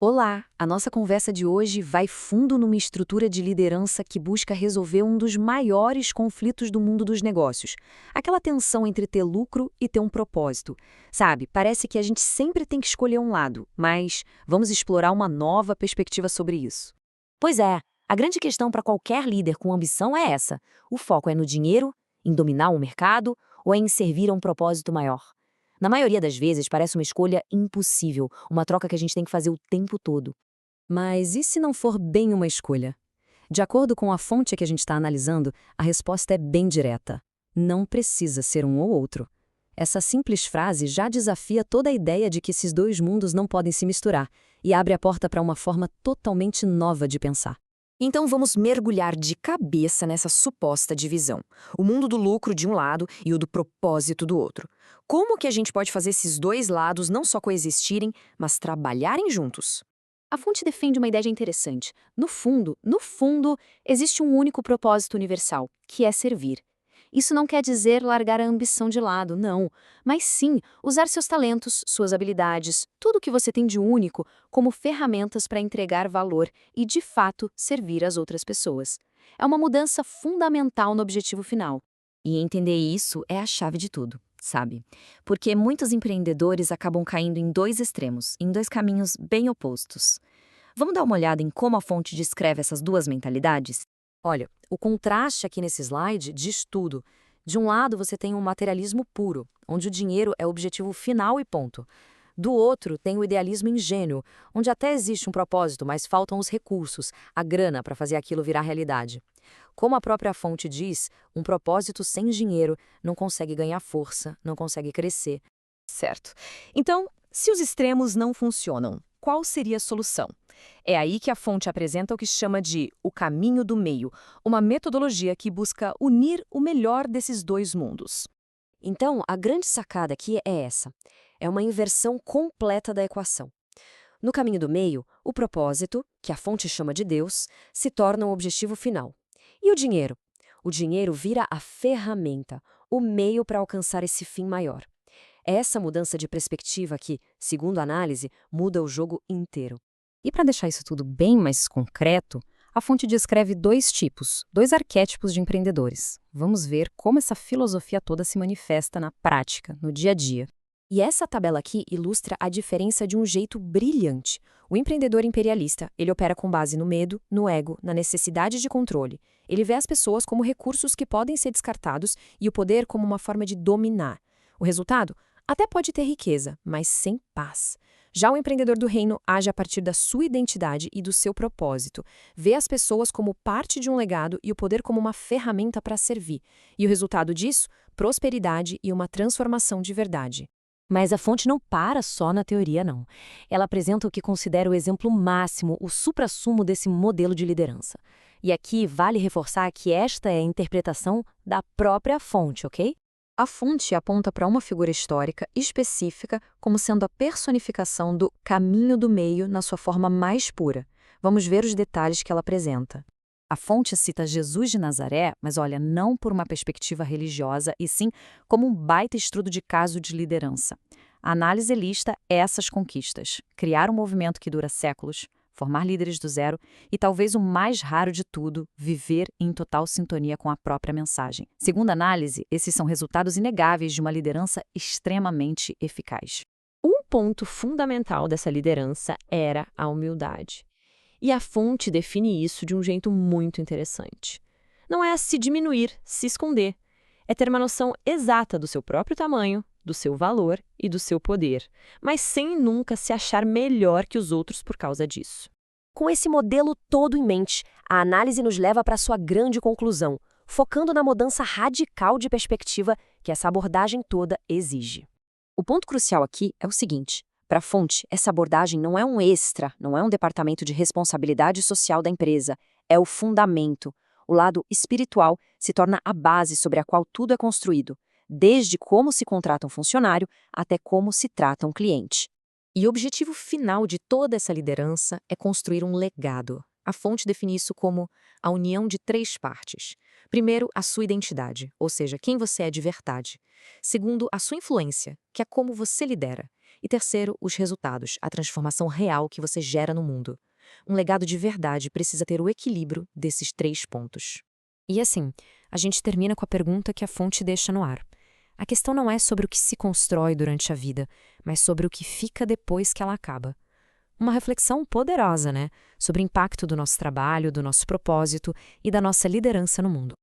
Olá! A nossa conversa de hoje vai fundo numa estrutura de liderança que busca resolver um dos maiores conflitos do mundo dos negócios. Aquela tensão entre ter lucro e ter um propósito. Sabe, parece que a gente sempre tem que escolher um lado, mas vamos explorar uma nova perspectiva sobre isso. Pois é, a grande questão para qualquer líder com ambição é essa. O foco é no dinheiro, em dominar um mercado ou é em servir a um propósito maior. Na maioria das vezes, parece uma escolha impossível, uma troca que a gente tem que fazer o tempo todo. Mas e se não for bem uma escolha? De acordo com a fonte que a gente está analisando, a resposta é bem direta. Não precisa ser um ou outro. Essa simples frase já desafia toda a ideia de que esses dois mundos não podem se misturar e abre a porta para uma forma totalmente nova de pensar. Então vamos mergulhar de cabeça nessa suposta divisão. O mundo do lucro de um lado e o do propósito do outro. Como que a gente pode fazer esses dois lados não só coexistirem, mas trabalharem juntos? A fonte defende uma ideia interessante. No fundo, existe um único propósito universal, que é servir. Isso não quer dizer largar a ambição de lado, não, mas sim usar seus talentos, suas habilidades, tudo o que você tem de único como ferramentas para entregar valor e, de fato, servir as outras pessoas. É uma mudança fundamental no objetivo final. E entender isso é a chave de tudo, sabe? Porque muitos empreendedores acabam caindo em dois extremos, em dois caminhos bem opostos. Vamos dar uma olhada em como a fonte descreve essas duas mentalidades? Olha, o contraste aqui nesse slide diz tudo. De um lado, você tem um materialismo puro, onde o dinheiro é o objetivo final e ponto. Do outro, tem o idealismo ingênuo, onde até existe um propósito, mas faltam os recursos, a grana para fazer aquilo virar realidade. Como a própria fonte diz, um propósito sem dinheiro não consegue ganhar força, não consegue crescer. Certo. Então, se os extremos não funcionam, qual seria a solução? É aí que a fonte apresenta o que chama de o caminho do meio, uma metodologia que busca unir o melhor desses dois mundos. Então, a grande sacada aqui é essa. É uma inversão completa da equação. No caminho do meio, o propósito, que a fonte chama de Deus, se torna o objetivo final. E o dinheiro? O dinheiro vira a ferramenta, o meio para alcançar esse fim maior. É essa mudança de perspectiva que, segundo a análise, muda o jogo inteiro. E para deixar isso tudo bem mais concreto, a fonte descreve dois tipos, dois arquétipos de empreendedores. Vamos ver como essa filosofia toda se manifesta na prática, no dia a dia. E essa tabela aqui ilustra a diferença de um jeito brilhante. O empreendedor imperialista, ele opera com base no medo, no ego, na necessidade de controle. Ele vê as pessoas como recursos que podem ser descartados e o poder como uma forma de dominar. O resultado? Até pode ter riqueza, mas sem paz. Já o empreendedor do reino age a partir da sua identidade e do seu propósito. Vê as pessoas como parte de um legado e o poder como uma ferramenta para servir. E o resultado disso? Prosperidade e uma transformação de verdade. Mas a fonte não para só na teoria, não. Ela apresenta o que considera o exemplo máximo, o suprassumo desse modelo de liderança. E aqui vale reforçar que esta é a interpretação da própria fonte, ok? A fonte aponta para uma figura histórica específica como sendo a personificação do caminho do meio na sua forma mais pura. Vamos ver os detalhes que ela apresenta. A fonte cita Jesus de Nazaré, mas olha, não por uma perspectiva religiosa, e sim como um baita estudo de caso de liderança. A análise lista essas conquistas: criar um movimento que dura séculos, formar líderes do zero e, talvez o mais raro de tudo, viver em total sintonia com a própria mensagem. Segundo a análise, esses são resultados inegáveis de uma liderança extremamente eficaz. Um ponto fundamental dessa liderança era a humildade. E a fonte define isso de um jeito muito interessante. Não é se diminuir, se esconder. É ter uma noção exata do seu próprio tamanho, do seu valor e do seu poder, mas sem nunca se achar melhor que os outros por causa disso. Com esse modelo todo em mente, a análise nos leva para sua grande conclusão, focando na mudança radical de perspectiva que essa abordagem toda exige. O ponto crucial aqui é o seguinte: para a fonte, essa abordagem não é um extra, não é um departamento de responsabilidade social da empresa, é o fundamento. O lado espiritual se torna a base sobre a qual tudo é construído, desde como se contrata um funcionário até como se trata um cliente. E o objetivo final de toda essa liderança é construir um legado. A fonte define isso como a união de três partes. Primeiro, a sua identidade, ou seja, quem você é de verdade. Segundo, a sua influência, que é como você lidera. E terceiro, os resultados, a transformação real que você gera no mundo. Um legado de verdade precisa ter o equilíbrio desses 3 pontos. E assim, a gente termina com a pergunta que a fonte deixa no ar. A questão não é sobre o que se constrói durante a vida, mas sobre o que fica depois que ela acaba. Uma reflexão poderosa, né? Sobre o impacto do nosso trabalho, do nosso propósito e da nossa liderança no mundo.